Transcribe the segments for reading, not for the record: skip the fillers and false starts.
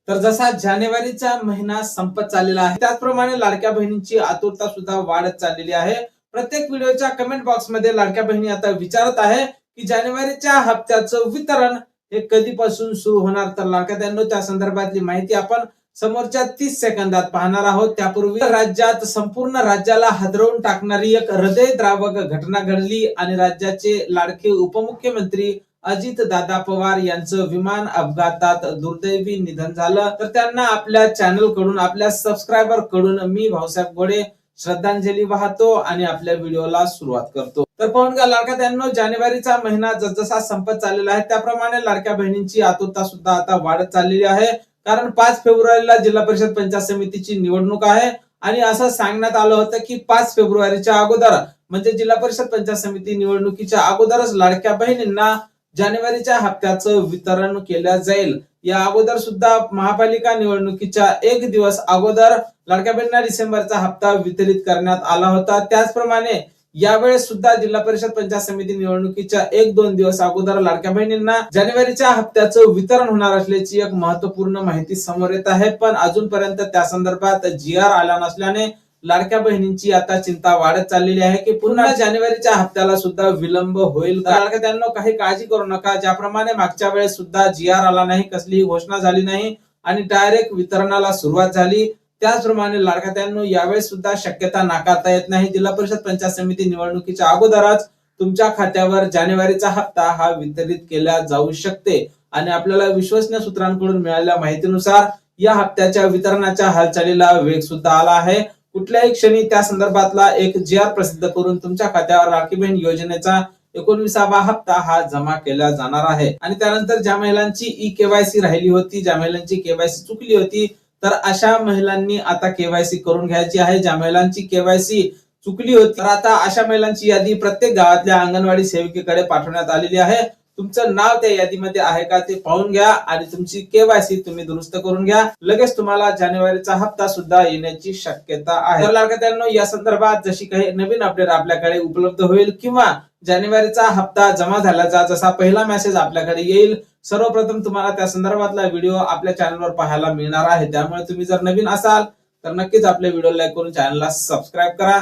तर जसा जानेवारीचा महिना संपत चाललेला आहे त्याचप्रमाणे लाडक्या बहिणींची आतुरता सुद्धा वाढत चाललेली आहे। प्रत्येक व्हिडिओच्या कमेंट बॉक्स मध्ये लाडक्या बहिणी आता विचारत आहे की जानेवारीच्या हप्त्याचं वितरण हे कधीपासून सुरू होणार। तर लाडक्या बहिणींनो त्या संदर्भातली माहिती आपण समोरच्या 30 सेकंदात पाहणार आहोत। त्यापूर्वी राज्यात संपूर्ण राज्याला हादरवून टाकणारी एक हृदयद्रावक घटना घडली आणि राज्याचे लाडके उपमुख्यमंत्री अजित दादा पवार यांचं विमान अपघातात दुर्दैवी निधन झालं। तर त्यांना आपल्या चॅनल कडून आपल्या सबस्क्रायबर कडून मी भाऊसाहेब गोडे श्रद्धांजली वाहतो आणि आपल्या व्हिडिओला सुरुवात करतो। तर पाहून घ्या लाडक्या बहिणींनो, जानेवारीचा महिना जसजसा संपत चाललेला आहे त्याप्रमाणे लाडक्या बहिणींची आतुरता सुद्धा आता वाढत चाललेली आहे। कारण 5 फेब्रुवारीला जिल्हा परिषद पंचायत समितीची निवडणूक आहे आणि असं सांगण्यात आलं होतं की 5 फेब्रुवारीच्या अगोदर म्हणजे जिल्हा परिषद पंचायत समिती निवडणुकीच्या अगोदरच लाडक्या बहिणींना जानेवारीच्या हप्त्याचं वितरण केलं जाईल। या अगोदर सुद्धा महापालिका निवडणुकीच्या 1 दिवस अगोदर लाडक्या बहिणींना डिसेंबरचा हप्ता वितरित करण्यात आला होता। त्याचप्रमाणे यावेळेस सुद्धा जिल्हा परिषद पंचायत समिती निवडणुकीच्या 1-2 दिवस अगोदर लाडक्या बहिणींना जानेवारीच्या हप्त्याचं वितरण होणार असल्याची एक महत्त्वपूर्ण माहिती समोर येत आहे। पण अजूनपर्यंत त्या संदर्भात GR आला नसल्याने लाडक्या बहिणींची आता चिंता वाढत चाललेली आहे की पुन्हा जानेवारीच्या हप्त्याला सुद्धा विलंब होईल। लाडक्या बहिणींनो काही काळजी करू नका, ज्याप्रमाणे मागच्या वेळेस सुद्धा GR आला नाही, कसलीही घोषणा झाली नाही आणि डायरेक्ट वितरणाला सुरुवात झाली, त्याचप्रमाणे लाडक्या बहिणींनो यावेळेस सुद्धा शक्यता नाकारता येत नाही। जिल्हा परिषद पंचायत समिती निवडणुकीच्या अगोदरच तुमच्या खात्यावर जानेवारीचा हप्ता हा वितरित केला जाऊ शकते आणि आपल्याला विश्वसनीय सूत्रांकडून मिळालेल्या माहितीनुसार या हप्त्याच्या वितरणाच्या हालचालीला वेग सुद्धा आला आहे। कुठल्याही क्षणी त्या संदर्भातला एक GR प्रसिद्ध करून तुमच्या खात्यावर लाडकी बहीण योजनेचा 19वा हप्ता हा जमा केला जाणार आहे। आणि त्यानंतर ज्या महिलांची KYC राहिली होती, ज्या महिलांची KYC चुकली होती, तर अशा महिलांनी आता KYC करून घ्यायची आहे। ज्या महिलांची KYC चुकली होती तर आता अशा महिलांची यादी प्रत्येक गावातल्या अंगणवाडी सेविकेकडे पाठवण्यात आलेली आहे। तुमचं नाव त्या यादीमध्ये आहे का ते पाहून घ्या आणि तुमची KYC तुम्ही दुरुस्त करून घ्या, लगेच तुम्हाला जानेवारीचा हप्ता सुद्धा येण्याची शक्यता आहे। तर लाडक्या बहिणींनो या संदर्भात जशी काही नवीन अपडेट आपल्याकडे उपलब्ध होईल किंवा जानेवारीचा हप्ता जमा झाल्याचा जसा पहिला मेसेज आपल्याकडे येईल, सर्वप्रथम तुम्हाला त्या संदर्भातला व्हिडिओ आपल्या चॅनलवर पाहायला मिळणार आहे। त्यामुळे तुम्ही जर नवीन असाल तर नक्कीच आपल्या व्हिडिओ लाईक करून चॅनलला सबस्क्राईब करा।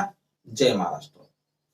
जय महाराष्ट्र।